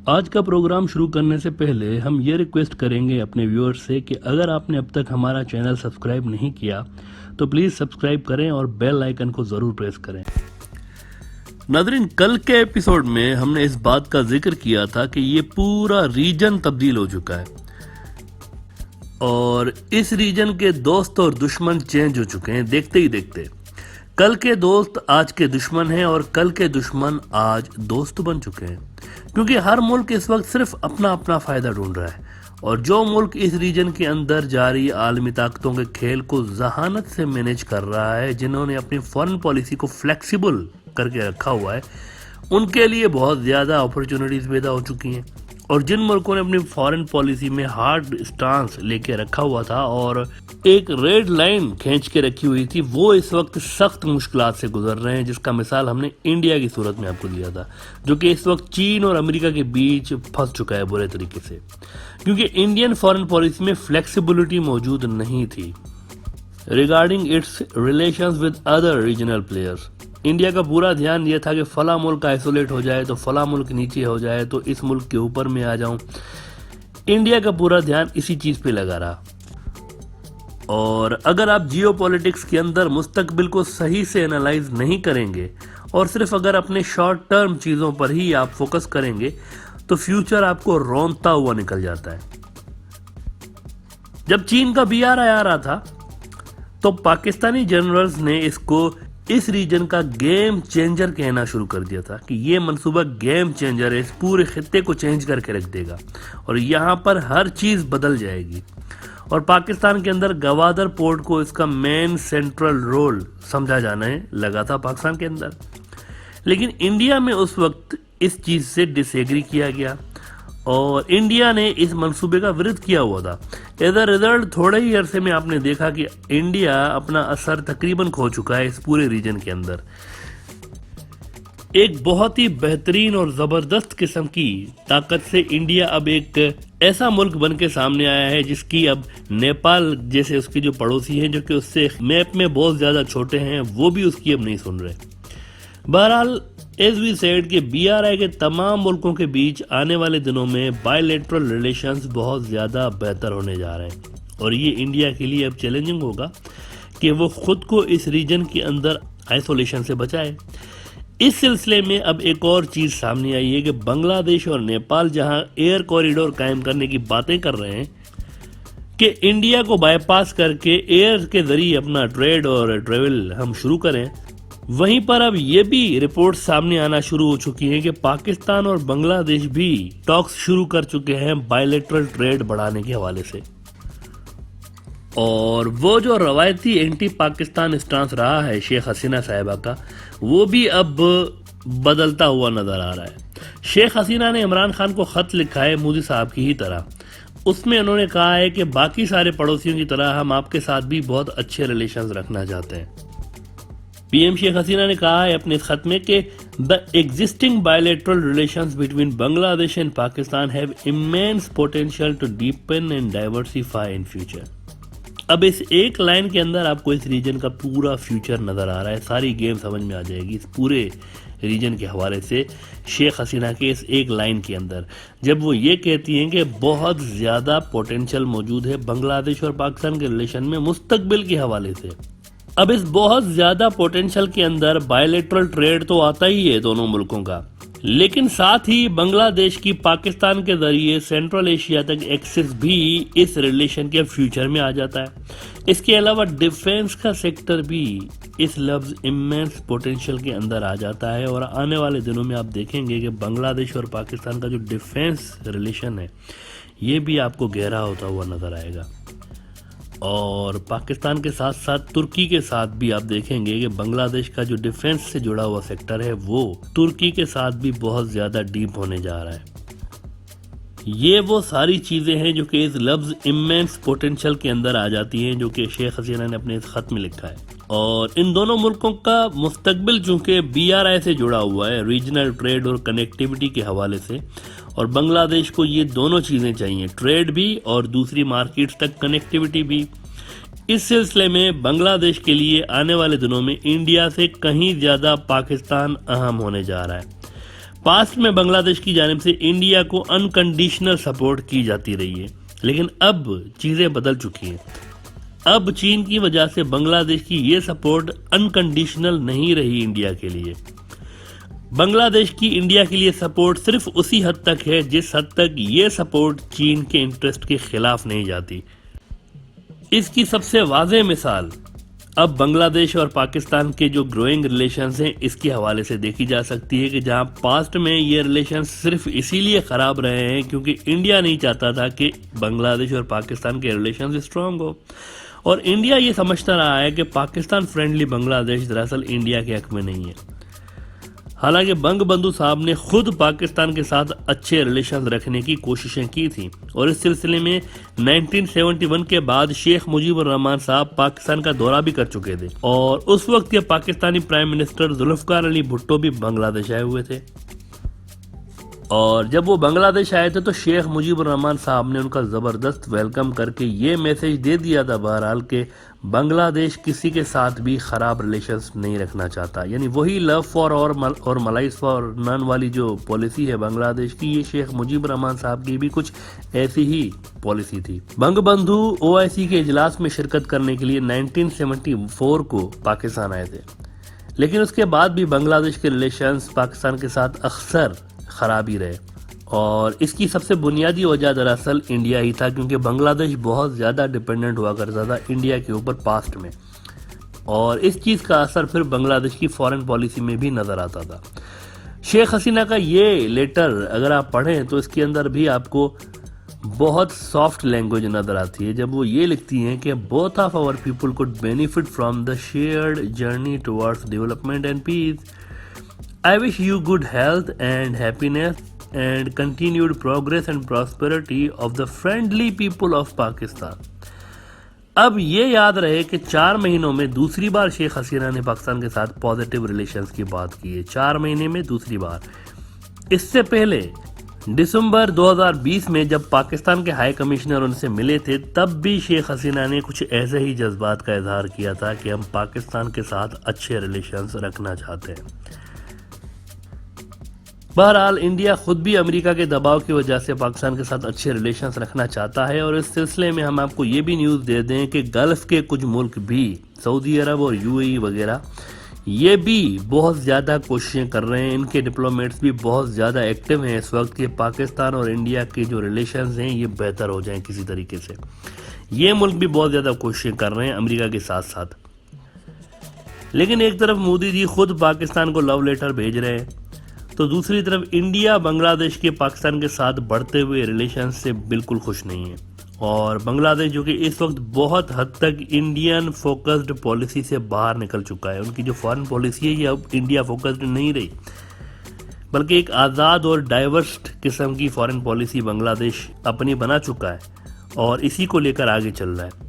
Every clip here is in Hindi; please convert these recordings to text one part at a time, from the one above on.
आज का प्रोग्राम शुरू करने से पहले हम ये रिक्वेस्ट करेंगे अपने व्यूअर्स से कि अगर आपने अब तक हमारा चैनल सब्सक्राइब नहीं किया तो प्लीज़ सब्सक्राइब करें और बेल आइकन को ज़रूर प्रेस करें। नादरीन, कल के एपिसोड में हमने इस बात का जिक्र किया था कि ये पूरा रीजन तब्दील हो चुका है और इस रीजन के दोस्त और दुश्मन चेंज हो चुके हैं देखते ही देखते। कल के दोस्त आज के दुश्मन हैं और कल के दुश्मन आज दोस्त बन चुके हैं, क्योंकि हर मुल्क इस वक्त सिर्फ अपना अपना फायदा ढूंढ रहा है और जो मुल्क इस रीजन के अंदर जारी आलमी ताकतों के खेल को जहानत से मैनेज कर रहा है, जिन्होंने अपनी फॉरेन पॉलिसी को फ्लेक्सिबल करके रखा हुआ है, उनके लिए बहुत ज़्यादा अपॉर्चुनिटीज़ पैदा हो चुकी हैं। और जिन मुल्कों ने अपनी फॉरेन पॉलिसी में हार्ड स्टांस लेके रखा हुआ था और एक रेड लाइन खींच के रखी हुई थी, वो इस वक्त सख्त मुश्किलात से गुजर रहे हैं, जिसका मिसाल हमने इंडिया की सूरत में आपको दिया था, जो कि इस वक्त चीन और अमेरिका के बीच फंस चुका है बुरे तरीके से, क्योंकि इंडियन फॉरेन पॉलिसी में फ्लेक्सिबिलिटी मौजूद नहीं थी regarding it's relations with other regional players. India का पूरा ध्यान यह था कि फला मुल्क आइसोलेट हो जाए तो फला मुल्क नीचे हो जाए तो इस मुल्क के ऊपर में आ जाऊं। इंडिया का पूरा ध्यान इसी चीज पे लगा रहा। और अगर आप जियोपॉलिटिक्स के अंदर मुस्तकबिल को सही से एनालाइज नहीं करेंगे और सिर्फ अगर अपने शॉर्ट टर्म चीजों पर ही आप फोकस करेंगे तो फ्यूचर आपको रौंदता हुआ निकल जाता है। जब चीन का BRI आ रहा था तो पाकिस्तानी जनरल्स ने इसको इस रीजन का गेम चेंजर कहना शुरू कर दिया था कि ये मंसूबा गेम चेंजर है, इस पूरे खित्ते को चेंज करके रख देगा और यहाँ पर हर चीज बदल जाएगी। और पाकिस्तान के अंदर गवादर पोर्ट को इसका मेन सेंट्रल रोल समझा जाने लगा था पाकिस्तान के अंदर, लेकिन इंडिया में उस वक्त इस चीज से डिसएग्री किया गया और इंडिया ने इस मंसूबे का विरोध किया हुआ था। एज अ रिजल्ट थोड़े ही अरसे में आपने देखा कि इंडिया अपना असर तकरीबन खो चुका है इस पूरे रीजन के अंदर। एक बहुत ही बेहतरीन और जबरदस्त किस्म की ताकत से इंडिया अब एक ऐसा मुल्क बन के सामने आया है जिसकी अब नेपाल जैसे उसके जो पड़ोसी हैं, जो कि उससे मैप में बहुत ज्यादा छोटे हैं, वो भी उसकी अब नहीं सुन रहे। बहरहाल एज वी सेड कि BRI के तमाम मुल्कों के बीच आने वाले दिनों में बायलैटरल रिलेशंस बहुत ज़्यादा बेहतर होने जा रहे हैं और ये इंडिया के लिए अब चैलेंजिंग होगा कि वो खुद को इस रीजन के अंदर आइसोलेशन से बचाए। इस सिलसिले में अब एक और चीज़ सामने आई है कि बांग्लादेश और नेपाल जहां एयर कॉरिडोर कायम करने की बातें कर रहे हैं कि इंडिया को बाईपास करके एयर के जरिए अपना ट्रेड और ट्रेवल हम शुरू करें, वहीं पर अब ये भी रिपोर्ट सामने आना शुरू हो चुकी है कि पाकिस्तान और बांग्लादेश भी टॉक्स शुरू कर चुके हैं बायलैटरल ट्रेड बढ़ाने के हवाले से। और वो जो रवायती एंटी पाकिस्तान स्टांस रहा है शेख हसीना साहिबा का, वो भी अब बदलता हुआ नजर आ रहा है। शेख हसीना ने इमरान खान को खत लिखा है मोदी साहब की ही तरह। उसमें उन्होंने कहा है कि बाकी सारे पड़ोसियों की तरह हम आपके साथ भी बहुत अच्छे रिलेशंस रखना चाहते हैं। PM शेख हसीना ने कहा है अपने इस खत में कि the existing bilateral relations between Bangladesh and Pakistan have immense potential to deepen and diversify in future. अब इस एक लाइन के अंदर आपको इस रीजन का पूरा फ्यूचर नजर आ रहा है, सारी गेम समझ में आ जाएगी इस पूरे रीजन के हवाले से शेख हसीना के इस एक लाइन के अंदर, जब वो ये कहती हैं कि बहुत ज़्यादा पोटेंशियल मौजूद है बांग्लादेश और पाकिस्तान के रिलेशन में मुस्तकबिल के हवाले से। अब इस बहुत ज्यादा पोटेंशियल के अंदर बायलैटरल ट्रेड तो आता ही है दोनों मुल्कों का, लेकिन साथ ही बांग्लादेश की पाकिस्तान के जरिए सेंट्रल एशिया तक एक्सेस भी इस रिलेशन के फ्यूचर में आ जाता है। इसके अलावा डिफेंस का सेक्टर भी इस लफ्ज इमेंस पोटेंशियल के अंदर आ जाता है और आने वाले दिनों में आप देखेंगे कि बांग्लादेश और पाकिस्तान का जो डिफेंस रिलेशन है ये भी आपको गहरा होता हुआ नजर आएगा। और पाकिस्तान के साथ साथ तुर्की के साथ भी आप देखेंगे कि बांग्लादेश का जो डिफेंस से जुड़ा हुआ सेक्टर है वो तुर्की के साथ भी बहुत ज्यादा डीप होने जा रहा है। ये वो सारी चीजें हैं जो कि इस लफ्ज इमेंस पोटेंशियल के अंदर आ जाती हैं, जो कि शेख हसीना ने अपने इस खत में लिखा है। और इन दोनों मुल्कों का मुस्तकबिल चूंकि BRI से जुड़ा हुआ है, रीजनल ट्रेड और कनेक्टिविटी के हवाले से, और बांग्लादेश को ये दोनों चीजें चाहिए, ट्रेड भी और दूसरी मार्केट्स तक कनेक्टिविटी भी। इस सिलसिले में बांग्लादेश के लिए आने वाले दिनों में इंडिया से कहीं ज्यादा पाकिस्तान अहम होने जा रहा है। पास्ट में बांग्लादेश की जानिब से इंडिया को अनकंडीशनल सपोर्ट की जाती रही है, लेकिन अब चीजें बदल चुकी हैं। अब चीन की वजह से बांग्लादेश की ये सपोर्ट अनकंडीशनल नहीं रही इंडिया के लिए। बांग्लादेश की इंडिया के लिए सपोर्ट सिर्फ उसी हद तक है जिस हद तक ये सपोर्ट चीन के इंटरेस्ट के खिलाफ नहीं जाती। इसकी सबसे वाज़ेह मिसाल अब बांग्लादेश और पाकिस्तान के जो ग्रोइंग रिलेशंस हैं इसके हवाले से देखी जा सकती है कि जहां पास्ट में ये रिलेशंस सिर्फ इसीलिए ख़राब रहे हैं क्योंकि इंडिया नहीं चाहता था कि बांग्लादेश और पाकिस्तान के रिलेशंस स्ट्रांग हो, और इंडिया ये समझता रहा है कि पाकिस्तान फ्रेंडली बांग्लादेश दरअसल इंडिया के हक में नहीं है। हालांकि बंगबंधु साहब ने खुद पाकिस्तान के साथ अच्छे रिलेशन रखने की कोशिशें की थी, और इस सिलसिले में 1971 के बाद शेख मुजीबुर रहमान साहब पाकिस्तान का दौरा भी कर चुके थे, और उस वक्त के पाकिस्तानी प्राइम मिनिस्टर जुल्फकार अली भुट्टो भी बांग्लादेश आए हुए थे। और जब वो बांग्लादेश आए थे तो शेख मुजीबुर रहमान साहब ने उनका ज़बरदस्त वेलकम करके ये मैसेज दे दिया था बहरहाल कि बांग्लादेश किसी के साथ भी ख़राब रिलेशंस नहीं रखना चाहता, यानी वही लव फॉर और मलाइज फॉर नन वाली जो पॉलिसी है बांग्लादेश की, ये शेख मुजीबुर रहमान साहब की भी कुछ ऐसी ही पॉलिसी थी। बंगबंधु OIC के इजलास में शिरकत करने के लिए 1974 को पाकिस्तान आए थे, लेकिन उसके बाद भी बांग्लादेश के रिलेशंस पाकिस्तान के साथ अक्सर ख़राब ही रहे, और इसकी सबसे बुनियादी वजह दरअसल इंडिया ही था, क्योंकि बांग्लादेश बहुत ज़्यादा डिपेंडेंट हुआ करता था इंडिया के ऊपर पास्ट में, और इस चीज़ का असर फिर बांग्लादेश की फॉरेन पॉलिसी में भी नज़र आता था। शेख हसीना का ये लेटर अगर आप पढ़ें तो इसके अंदर भी आपको बहुत सॉफ्ट लैंग्वेज नज़र आती है, जब वो ये लिखती हैं कि both of our people could benefit from the shared journey towards development and peace. I wish you good health and happiness and continued progress and prosperity of the friendly people of Pakistan। अब ये याद रहे कि 4 महीनों में दूसरी बार शेख हसीना ने पाकिस्तान के साथ पॉजिटिव रिलेशंस की बात की है, 4 महीने में दूसरी बार। इससे पहले दिसंबर 2020 में जब पाकिस्तान के हाई कमिश्नर उनसे मिले थे तब भी शेख हसीना ने कुछ ऐसे ही जज्बात का इजहार किया था कि हम पाकिस्तान के साथ अच्छे रिलेशंस रखना चाहते हैं। बहरहाल इंडिया खुद भी अमेरिका के दबाव की वजह से पाकिस्तान के साथ अच्छे रिलेशंस रखना चाहता है, और इस सिलसिले में हम आपको ये भी न्यूज़ दे दें कि गल्फ़ के कुछ मुल्क भी, सऊदी अरब और UAE वगैरह, ये भी बहुत ज़्यादा कोशिशें कर रहे हैं, इनके डिप्लोमेट्स भी बहुत ज़्यादा एक्टिव हैं इस वक्त कि पाकिस्तान और इंडिया के जो रिलेशंस हैं ये बेहतर हो जाएं किसी तरीके से। ये मुल्क भी बहुत ज़्यादा कोशिशें कर रहे हैं अमेरिका के साथ साथ। लेकिन एक तरफ मोदी जी खुद पाकिस्तान को लव लेटर भेज रहे हैं, तो दूसरी तरफ इंडिया बांग्लादेश के पाकिस्तान के साथ बढ़ते हुए रिलेशन से बिल्कुल खुश नहीं है, और बांग्लादेश जो कि इस वक्त बहुत हद तक इंडियन फोकस्ड पॉलिसी से बाहर निकल चुका है। उनकी जो फॉरेन पॉलिसी है ये अब इंडिया फोकस्ड नहीं रही, बल्कि एक आज़ाद और डाइवर्स किस्म की फॉरेन पॉलिसी बांग्लादेश अपनी बना चुका है, और इसी को लेकर आगे चल रहा है।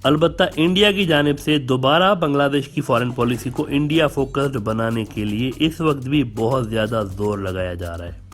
अलबत्ता इंडिया की जानिब से दोबारा बांग्लादेश की फॉरेन पॉलिसी को इंडिया फोकस्ड बनाने के लिए इस वक्त भी बहुत ज़्यादा जोर लगाया जा रहा है।